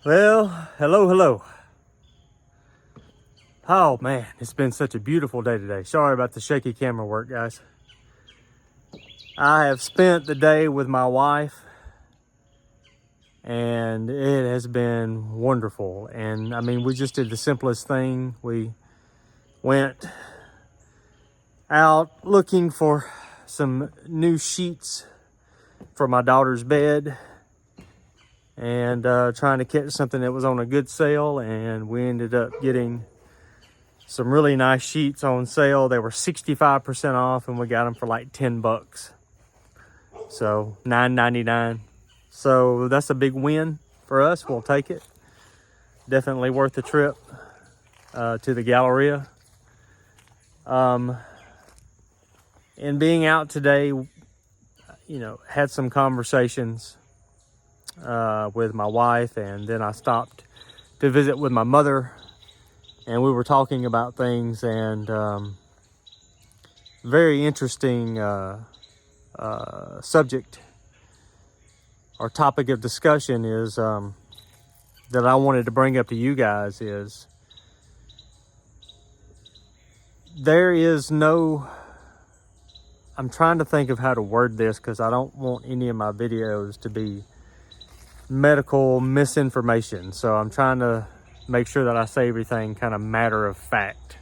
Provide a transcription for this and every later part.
Well, hello. Oh man, it's been such a beautiful day today. Sorry about the shaky camera work, guys. I have spent the day with my wife and it has been wonderful. And I mean, we just did the simplest thing. We went out looking for some new sheets for my daughter's bed and trying to catch something that was on a good sale, and we ended up getting some really nice sheets on sale. They were 65% off and we got them for like 10 bucks. So $9.99. So that's a big win for us. We'll take it. Definitely worth the trip to the Galleria. And being out today, had some conversations with my wife, and then I stopped to visit with my mother, and we were talking about things, and very interesting subject or topic of discussion is that I wanted to bring up to you guys is there is no, I'm trying to think of how to word this because I don't want any of my videos to be medical misinformation. So I'm trying to make sure that I say everything kind of matter of fact.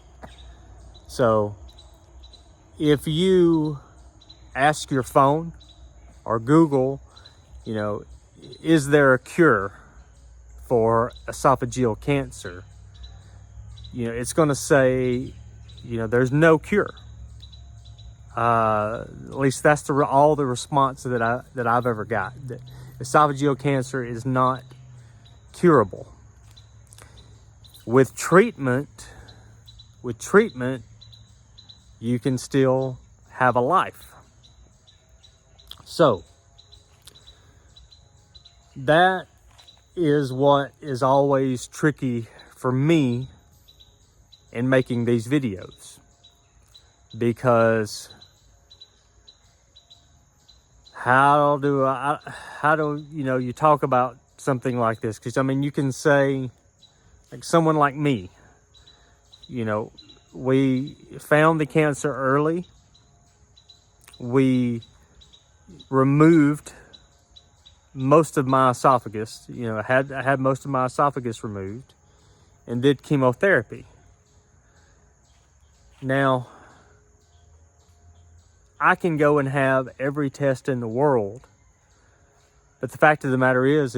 So if you ask your phone or Google, is there a cure for esophageal cancer? It's going to say, there's no cure. At least that's all the response that I've ever got. That esophageal cancer is not curable. With treatment, you can still have a life. So that is what is always tricky for me in making these videos, because how do you talk about something like this? Because I mean, you can say, like someone like me, we found the cancer early. We removed most of my esophagus. I had most of my esophagus removed and did chemotherapy. Now, I can go and have every test in the world, but the fact of the matter is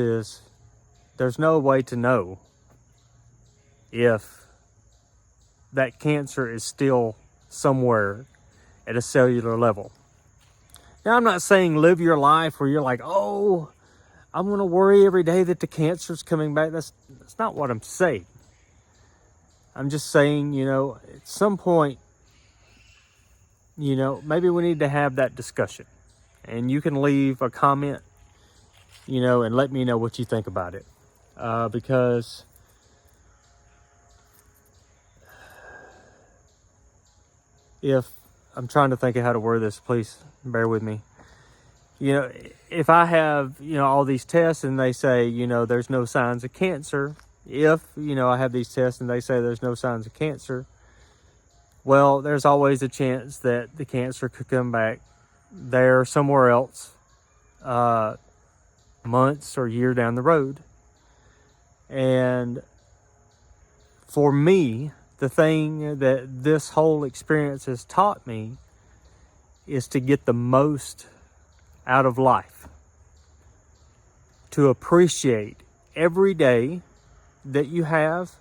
there's no way to know if that cancer is still somewhere at a cellular level. Now, I'm not saying live your life where you're like, oh, I'm going to worry every day that the cancer's coming back. That's not what I'm saying. I'm just saying, at some point, maybe we need to have that discussion. And you can leave a comment, and let me know what you think about it. Because if I'm trying to think of how to word this, please bear with me. If I have, all these tests and they say, there's no signs of cancer, if, I have these tests and they say there's no signs of cancer, well, there's always a chance that the cancer could come back there or somewhere else, months or year down the road. And for me, the thing that this whole experience has taught me is to get the most out of life, to appreciate every day that you have,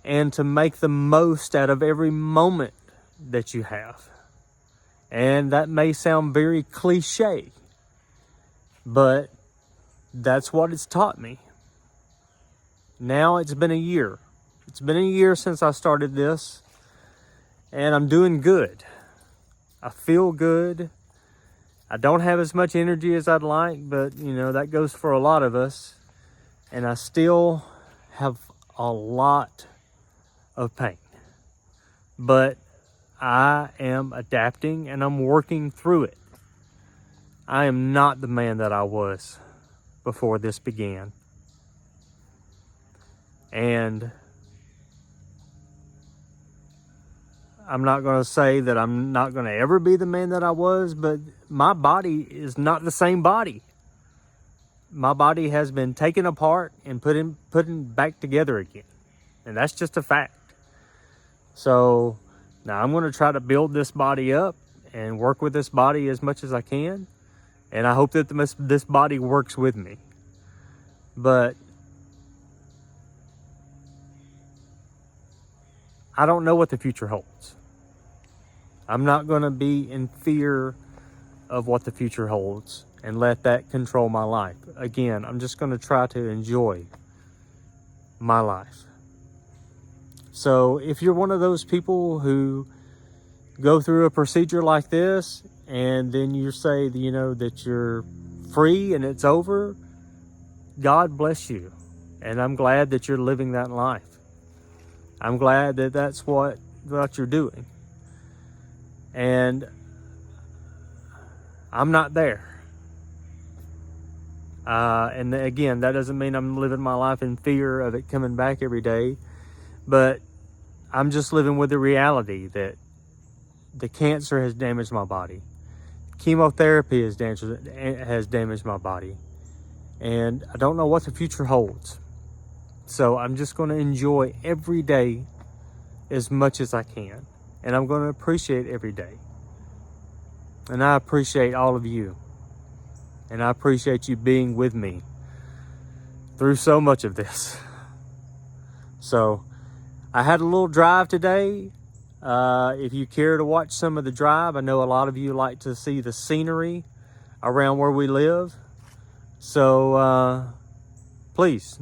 and to make the most out of every moment that you have. And that may sound very cliche, but that's what it's taught me. Now it's been a year. It's been a year since I started this, and I'm doing good. I feel good. I don't have as much energy as I'd like, but that goes for a lot of us. And I still have a lot of pain. But I am adapting and I'm working through it. I am not the man that I was before this began. And I'm not going to say that I'm not going to ever be the man that I was, but my body is not the same body. My body has been taken apart and putting back together again. And that's just a fact. So now I'm going to try to build this body up and work with this body as much as I can. And I hope that this body works with me. But I don't know what the future holds. I'm not going to be in fear of what the future holds and let that control my life. Again, I'm just going to try to enjoy my life. So if you're one of those people who go through a procedure like this and then you say, you know, that you're free and it's over, God bless you. And I'm glad that you're living that life. I'm glad that that's what you're doing. And I'm not there. And again, that doesn't mean I'm living my life in fear of it coming back every day. But I'm just living with the reality that the cancer has damaged my body. Chemotherapy has damaged my body. And I don't know what the future holds. So I'm just going to enjoy every day as much as I can. And I'm going to appreciate every day. And I appreciate all of you. And I appreciate you being with me through so much of this. So I had a little drive today. If you care to watch some of the drive, I know a lot of you like to see the scenery around where we live. So please,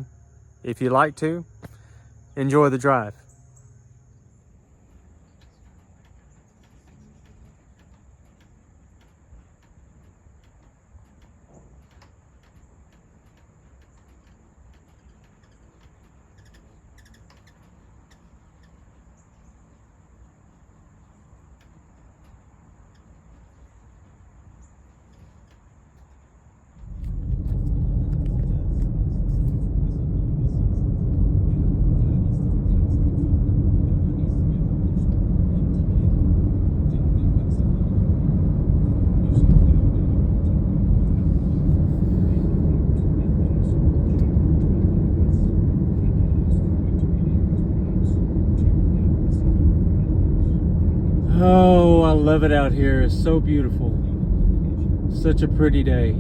if you like to, enjoy the drive. Oh, I love it out here. It's so beautiful. Such a pretty day.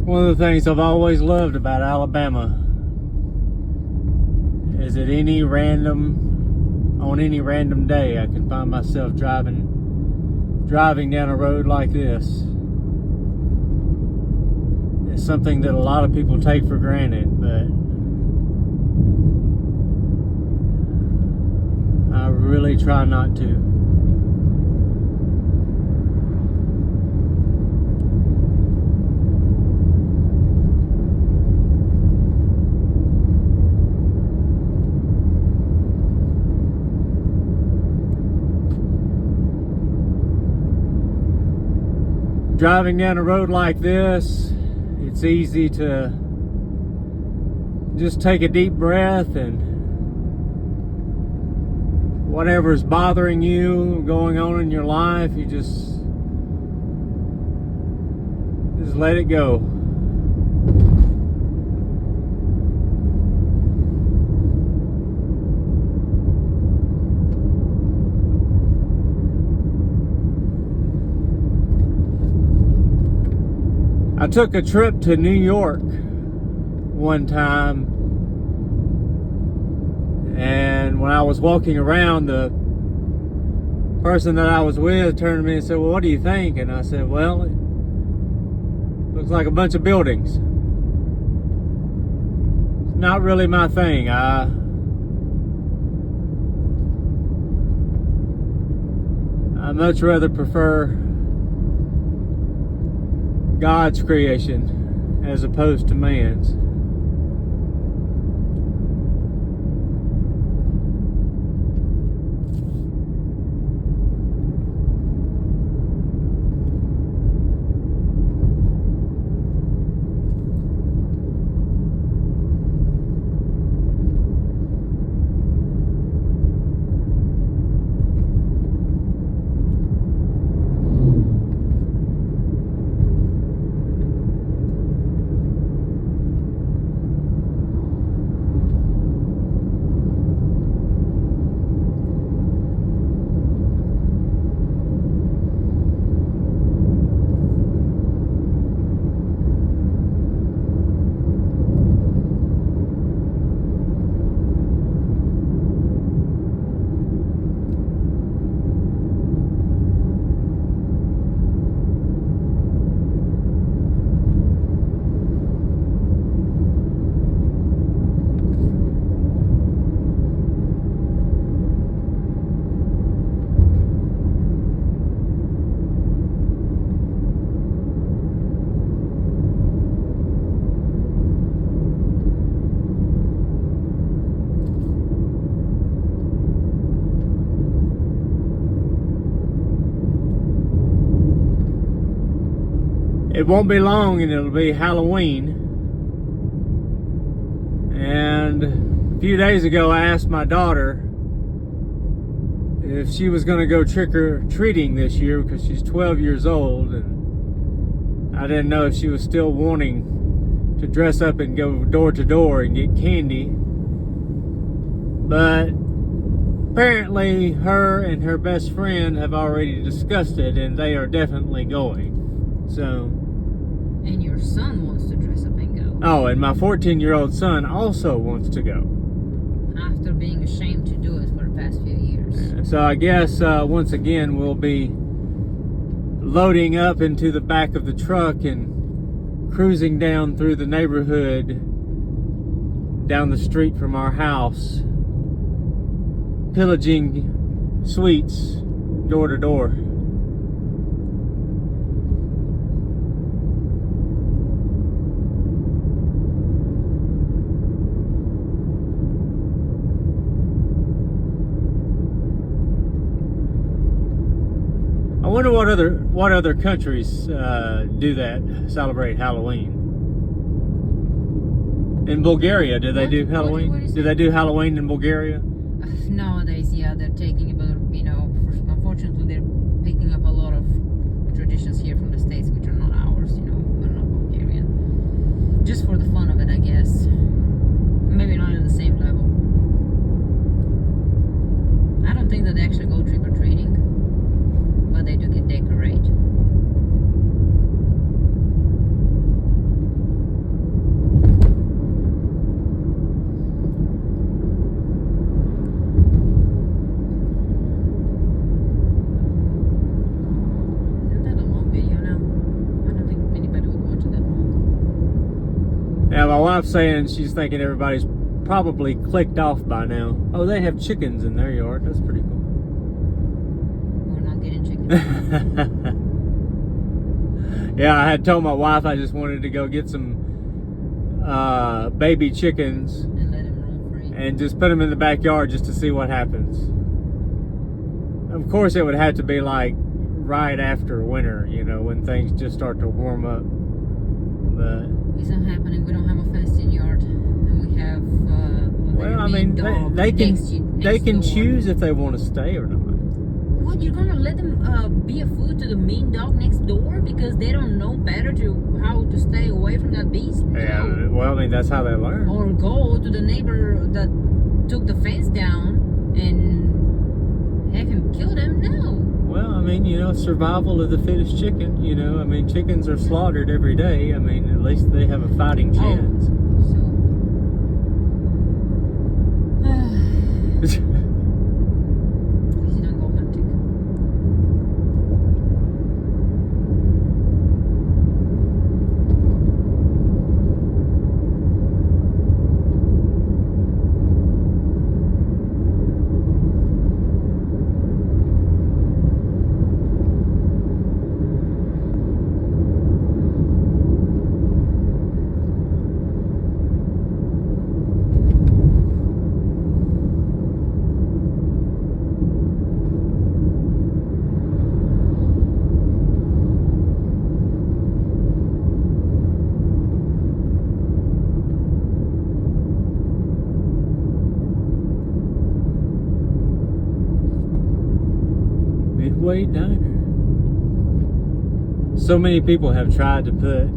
One of the things I've always loved about Alabama is that on any random day, I can find myself driving down a road like this. It's something that a lot of people take for granted, but I really try not to. Driving down a road like this, it's easy to just take a deep breath and whatever's bothering you, going on in your life, you just let it go. I took a trip to New York one time, and when I was walking around, the person that I was with turned to me and said, well, what do you think? And I said, well, it looks like a bunch of buildings. It's not really my thing. I much rather prefer God's creation as opposed to man's. It won't be long and it'll be Halloween. And a few days ago I asked my daughter if she was going to go trick-or-treating this year because she's 12 years old, and I didn't know if she was still wanting to dress up and go door to door and get candy. But apparently her and her best friend have already discussed it, and they are definitely going. So... And your son wants to dress up and go. Oh, and my 14-year-old son also wants to go. After being ashamed to do it for the past few years. Yeah, so I guess once again we'll be loading up into the back of the truck and cruising down through the neighborhood down the street from our house, pillaging sweets door to door. I wonder what other countries do that, celebrate Halloween. In Bulgaria, do they do Halloween? Do they do Halloween in Bulgaria? Nowadays, yeah, they're taking about, unfortunately, they're picking up a lot of traditions here from the States, which are not ours, we're not Bulgarian. Just for the fun of it, I guess. Maybe not at the same level. I don't think that they actually go trick-or-treating. But they do get decorate. Isn't that a long video now? I don't think anybody would watch it that long. Yeah, my wife's saying she's thinking everybody's probably clicked off by now. Oh, they have chickens in their yard. That's pretty cool. Yeah, I had told my wife I just wanted to go get some baby chickens and let them roam free and just put them in the backyard just to see what happens. Of course, it would have to be like right after winter, when things just start to warm up. But it's not happening. We don't have a fenced-in yard, and we have they can choose if they want to stay or not. What, you're gonna let them be a food to the mean dog next door because they don't know better how to stay away from that beast? Yeah, well, that's how they learn. Or go to the neighbor that took the fence down and have him kill them? No. Well, mean, you know, survival of the fittest chicken, you know. I mean, chickens are slaughtered every day. I mean, at least they have a fighting chance. Please don't go hunting. Midway Diner. So many people have tried to put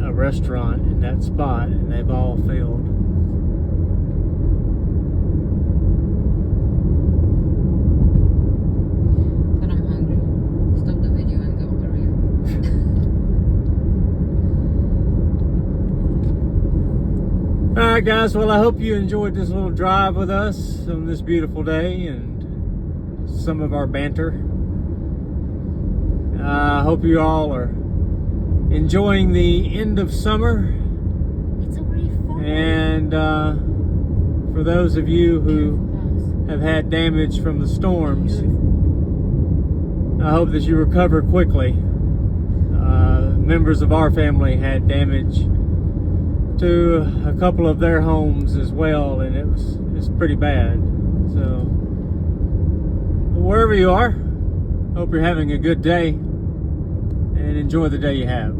a restaurant in that spot and they've all failed. But I'm hungry. Stop the video and go, hurry up. Alright guys, well I hope you enjoyed this little drive with us on this beautiful day and some of our banter. I hope you all are enjoying the end of summer. It's already fall. And for those of you who have had damage from the storms, I hope that you recover quickly. Members of our family had damage to a couple of their homes as well, and it's pretty bad. So wherever you are, hope you're having a good day and enjoy the day you have.